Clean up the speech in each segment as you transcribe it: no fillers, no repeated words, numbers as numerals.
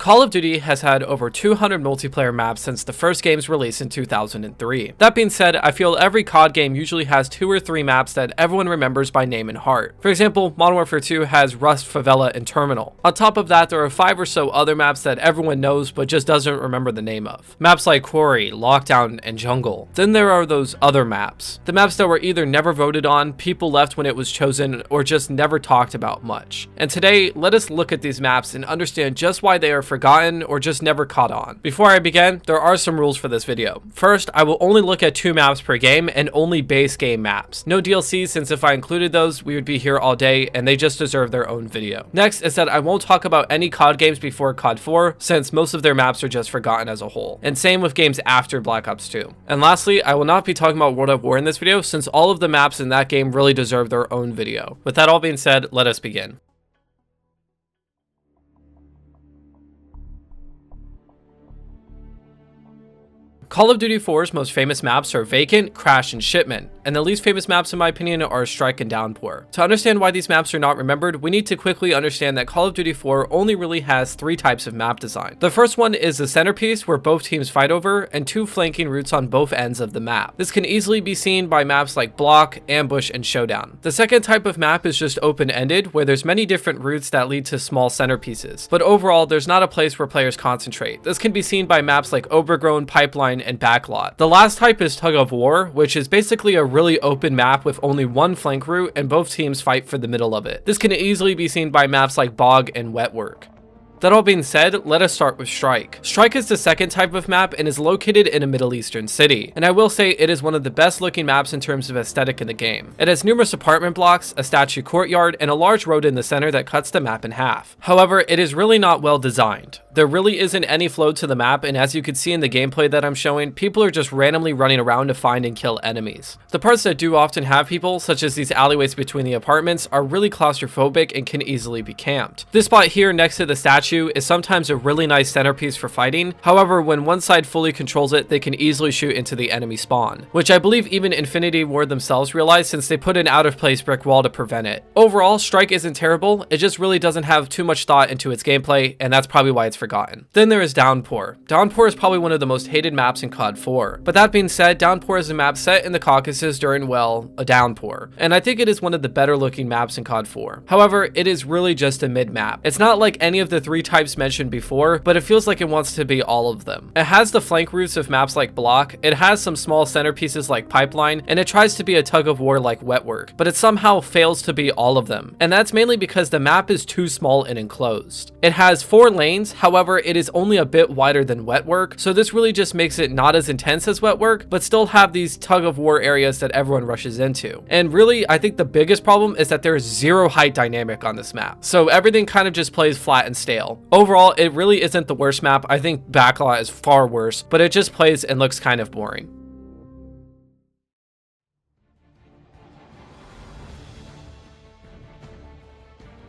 Call of Duty has had over 200 multiplayer maps since the first game's release in 2003. That being said, I feel every COD game usually has 2 or 3 maps that everyone remembers by name and heart. For example, Modern Warfare 2 has Rust, Favela, and Terminal. On top of that, there are 5 or so other maps that everyone knows but just doesn't remember the name of. Maps like Quarry, Lockdown, and Jungle. Then there are those other maps. The maps that were either never voted on, people left when it was chosen, or just never talked about much. And today, let us look at these maps and understand just why they are forgotten or just never caught on. Before I begin, there are some rules for this video. First, I will only look at 2 maps per game and only base game maps. No DLCs, since if I included those, we would be here all day and they just deserve their own video. Next is that I won't talk about any COD games before COD 4, since most of their maps are just forgotten as a whole. And same with games after Black Ops 2. And lastly, I will not be talking about World at War in this video, since all of the maps in that game really deserve their own video. With that all being said, let us begin. Call of Duty 4's most famous maps are Vacant, Crash, and Shipment, and the least famous maps in my opinion are Strike and Downpour. To understand why these maps are not remembered, we need to quickly understand that Call of Duty 4 only really has 3 types of map design. The first one is the centerpiece, where both teams fight over, and 2 flanking routes on both ends of the map. This can easily be seen by maps like Block, Ambush, and Showdown. The second type of map is just open-ended, where there's many different routes that lead to small centerpieces, but overall there's not a place where players concentrate. This can be seen by maps like Overgrown, Pipeline, and Backlot. The last type is Tug of War, which is basically a really open map with only one flank route and both teams fight for the middle of it. This can easily be seen by maps like Bog and Wetwork. That all being said, let us start with Strike. Strike is the second type of map and is located in a Middle Eastern city, and I will say it is one of the best looking maps in terms of aesthetic in the game. It has numerous apartment blocks, a statue courtyard, and a large road in the center that cuts the map in half. However, it is really not well designed. There really isn't any flow to the map, and as you can see in the gameplay that I'm showing, people are just randomly running around to find and kill enemies. The parts that do often have people, such as these alleyways between the apartments, are really claustrophobic and can easily be camped. This spot here next to the statue is sometimes a really nice centerpiece for fighting. However, when one side fully controls it, they can easily shoot into the enemy spawn, which I believe even Infinity Ward themselves realized, since they put an out of place brick wall to prevent it. Overall, Strike isn't terrible, it just really doesn't have too much thought into its gameplay, and that's probably why it's forgotten. Then there is Downpour. Downpour is probably one of the most hated maps in COD 4, but that being said, Downpour is a map set in the Caucasus during, well, a downpour, and I think it is one of the better looking maps in COD 4. However, it is really just a mid map. It's not like any of the 3 types mentioned before, but it feels like it wants to be all of them. It has the flank routes of maps like Block, it has some small centerpieces like Pipeline, and it tries to be a Tug of War like Wetwork, but it somehow fails to be all of them, and that's mainly because the map is too small and enclosed. It has 4 lanes, however it is only a bit wider than Wetwork, so this really just makes it not as intense as Wetwork, but still have these Tug of War areas that everyone rushes into. And really, I think the biggest problem is that there is 0 height dynamic on this map, so everything kind of just plays flat and stale. Overall, it really isn't the worst map. I think Backlot is far worse, but it just plays and looks kind of boring.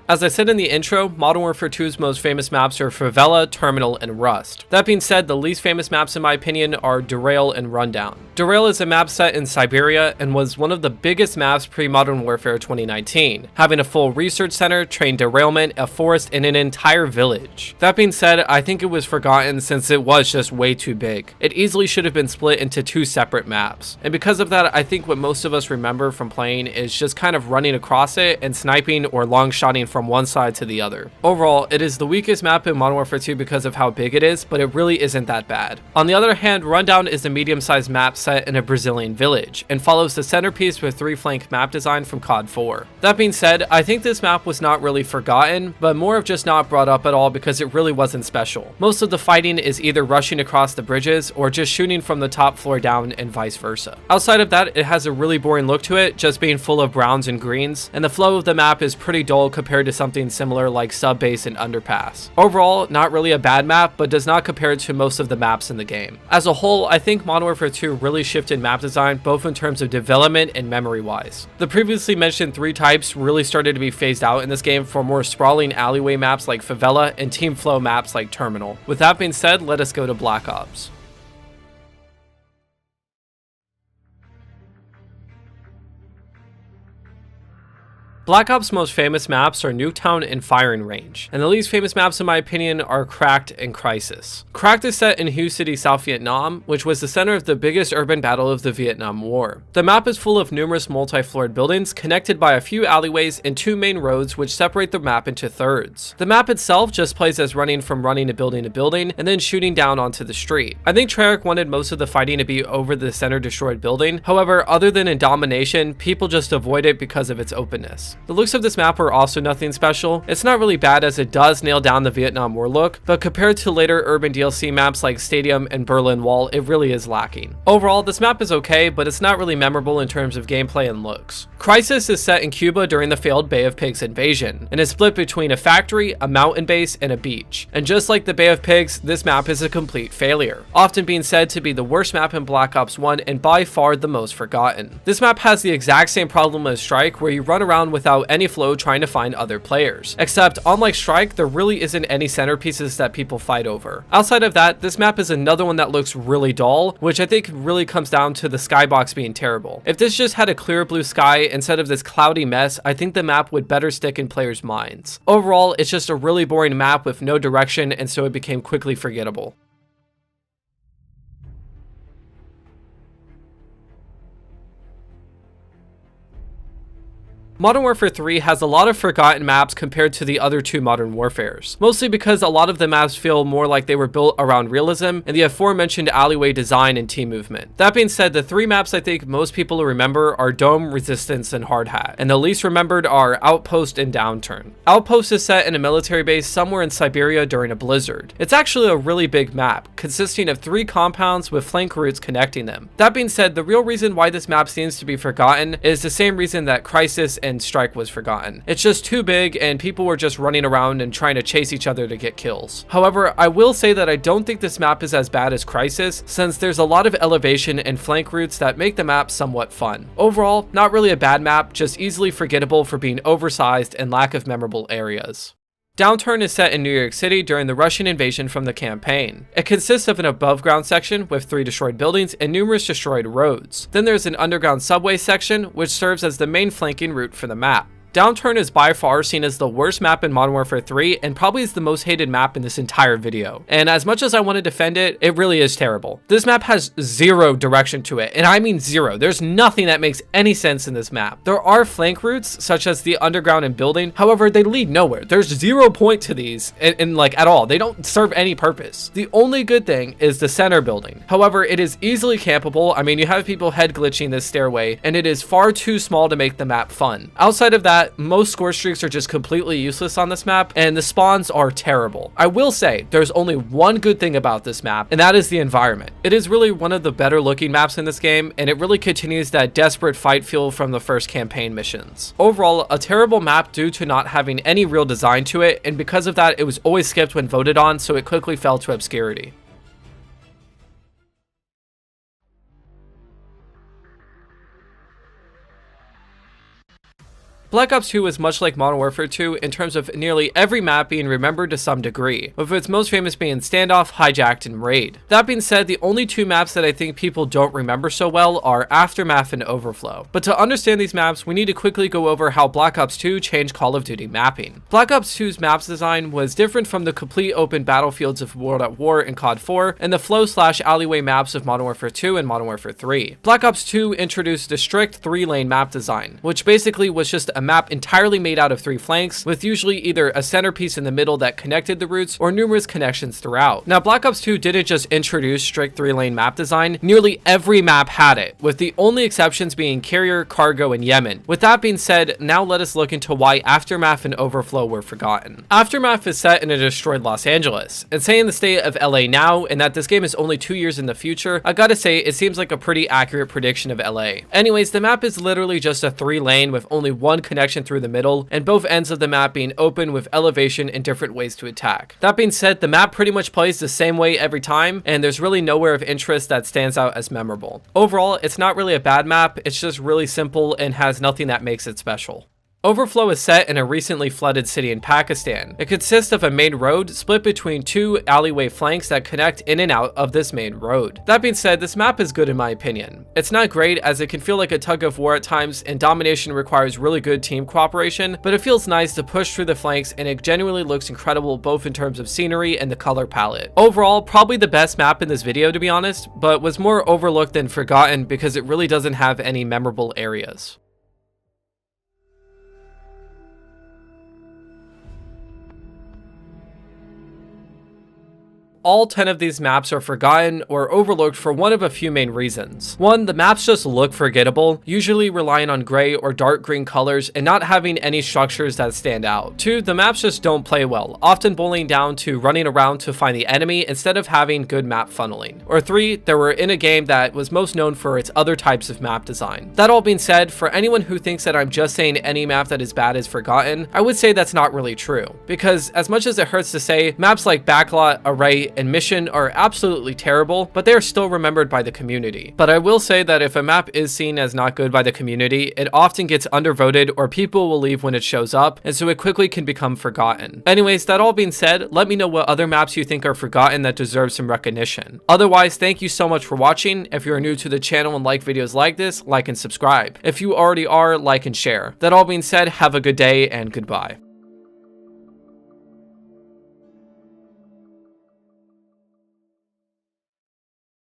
As I said in the intro, Modern Warfare 2's most famous maps are Favela, Terminal, and Rust. That being said, the least famous maps in my opinion are Derail and Rundown. Derail is a map set in Siberia and was one of the biggest maps pre-Modern Warfare 2019, having a full research center, train derailment, a forest, and an entire village. That being said, I think it was forgotten since it was just way too big. It easily should have been split into 2 separate maps, and because of that, I think what most of us remember from playing is just kind of running across it and sniping or long-shotting from one side to the other. Overall, it is the weakest map in Modern Warfare 2 because of how big it is, but it really isn't that bad. On the other hand, Rundown is a medium-sized map set in a Brazilian village, and follows the centerpiece with 3 flank map design from COD 4. That being said, I think this map was not really forgotten, but more of just not brought up at all because it really wasn't special. Most of the fighting is either rushing across the bridges or just shooting from the top floor down and vice versa. Outside of that, it has a really boring look to it, just being full of browns and greens, and the flow of the map is pretty dull compared to something similar like Sub Base and Underpass. Overall, not really a bad map, but does not compare to most of the maps in the game. As a whole, I think Modern Warfare 2 really shifted map design both in terms of development and memory wise. The previously mentioned 3 types really started to be phased out in this game for more sprawling alleyway maps like Favela and team flow maps like Terminal. With that being said, let us go to Black Ops. Black Ops' most famous maps are Nuketown and Firing Range, and the least famous maps in my opinion are Cracked and Crisis. Cracked is set in Hue City, South Vietnam, which was the center of the biggest urban battle of the Vietnam War. The map is full of numerous multi-floored buildings connected by a few alleyways and two main roads which separate the map into thirds. The map itself just plays as running from building to building and then shooting down onto the street. I think Treyarch wanted most of the fighting to be over the center destroyed building, however other than in domination, people just avoid it because of its openness. The looks of this map are also nothing special. It's not really bad as it does nail down the Vietnam War look, but compared to later urban DLC maps like Stadium and Berlin Wall, it really is lacking. Overall, this map is okay, but it's not really memorable in terms of gameplay and looks. Crisis is set in Cuba during the failed Bay of Pigs invasion, and is split between a factory, a mountain base, and a beach. And just like the Bay of Pigs, this map is a complete failure, often being said to be the worst map in Black Ops 1 and by far the most forgotten. This map has the exact same problem as Strike, where you run around without any flow trying to find other players. Except, unlike Strike, there really isn't any centerpieces that people fight over. Outside of that, this map is another one that looks really dull, which I think really comes down to the skybox being terrible. If this just had a clear blue sky instead of this cloudy mess, I think the map would better stick in players' minds. Overall, it's just a really boring map with no direction, and so it became quickly forgettable. Modern Warfare 3 has a lot of forgotten maps compared to the other two Modern Warfares, mostly because a lot of the maps feel more like they were built around realism and the aforementioned alleyway design and team movement. That being said, the three maps I think most people will remember are Dome, Resistance, and Hard Hat, and the least remembered are Outpost and Downturn. Outpost is set in a military base somewhere in Siberia during a blizzard. It's actually a really big map, consisting of 3 compounds with flank routes connecting them. That being said, the real reason why this map seems to be forgotten is the same reason that Crisis and Strike was forgotten. It's just too big and people were just running around and trying to chase each other to get kills. However, I will say that I don't think this map is as bad as Crisis, since there's a lot of elevation and flank routes that make the map somewhat fun. Overall, not really a bad map, just easily forgettable for being oversized and lack of memorable areas. Downturn is set in New York City during the Russian invasion from the campaign. It consists of an above-ground section with 3 destroyed buildings and numerous destroyed roads. Then there's an underground subway section, which serves as the main flanking route for the map. Downturn is by far seen as the worst map in Modern Warfare 3 and probably is the most hated map in this entire video. And as much as I want to defend it, it really is terrible. This map has zero direction to it, and I mean zero. There's nothing that makes any sense in this map. There are flank routes, such as the underground and building, however, they lead nowhere. There's 0 point to these, and like at all. They don't serve any purpose. The only good thing is the center building. However, it is easily campable. I mean, you have people head glitching this stairway, and it is far too small to make the map fun. Outside of that, most score streaks are just completely useless on this map, and the spawns are terrible. I will say there's only one good thing about this map, and that is the environment. It is really one of the better looking maps in this game, and it really continues that desperate fight feel from the first campaign missions. Overall, a terrible map due to not having any real design to it, and because of that, it was always skipped when voted on, so it quickly fell to obscurity. Black Ops 2 is much like Modern Warfare 2 in terms of nearly every map being remembered to some degree, with its most famous being Standoff, Hijacked, and Raid. That being said, the only 2 maps that I think people don't remember so well are Aftermath and Overflow. But to understand these maps, we need to quickly go over how Black Ops 2 changed Call of Duty mapping. Black Ops 2's maps design was different from the complete open battlefields of World at War and COD 4, and the flow/alleyway maps of Modern Warfare 2 and Modern Warfare 3. Black Ops 2 introduced a strict 3-lane map design, which basically was just a map entirely made out of 3 flanks, with usually either a centerpiece in the middle that connected the routes or numerous connections throughout. Now, Black Ops 2 didn't just introduce strict 3-lane map design, nearly every map had it, with the only exceptions being Carrier, Cargo, and Yemen. With that being said, now let us look into why Aftermath and Overflow were forgotten. Aftermath is set in a destroyed Los Angeles, and saying the state of LA now and that this game is only 2 years in the future, I gotta say it seems like a pretty accurate prediction of LA. Anyways, the map is literally just a 3-lane with only one connection through the middle, and both ends of the map being open with elevation and different ways to attack. That being said, the map pretty much plays the same way every time, and there's really nowhere of interest that stands out as memorable. Overall, it's not really a bad map, it's just really simple and has nothing that makes it special. Overflow is set in a recently flooded city in Pakistan. It consists of a main road split between two alleyway flanks that connect in and out of this main road. That being said, this map is good in my opinion. It's not great as it can feel like a tug of war at times and domination requires really good team cooperation, but it feels nice to push through the flanks and it genuinely looks incredible both in terms of scenery and the color palette. Overall, probably the best map in this video to be honest, but was more overlooked than forgotten because it really doesn't have any memorable areas. All 10 of these maps are forgotten or overlooked for one of a few main reasons. One, the maps just look forgettable, usually relying on gray or dark green colors and not having any structures that stand out. Two, the maps just don't play well, often boiling down to running around to find the enemy instead of having good map funneling. Or three, they were in a game that was most known for its other types of map design. That all being said, for anyone who thinks that I'm just saying any map that is bad is forgotten, I would say that's not really true. Because as much as it hurts to say, maps like Backlot, Array, and Mission are absolutely terrible, but they are still remembered by the community. But I will say that if a map is seen as not good by the community, it often gets undervoted or people will leave when it shows up, and so it quickly can become forgotten. Anyways, that all being said, let me know what other maps you think are forgotten that deserve some recognition. Otherwise, thank you so much for watching. If you're new to the channel and like videos like this, like and subscribe. If you already are, like and share. That all being said, have a good day and goodbye.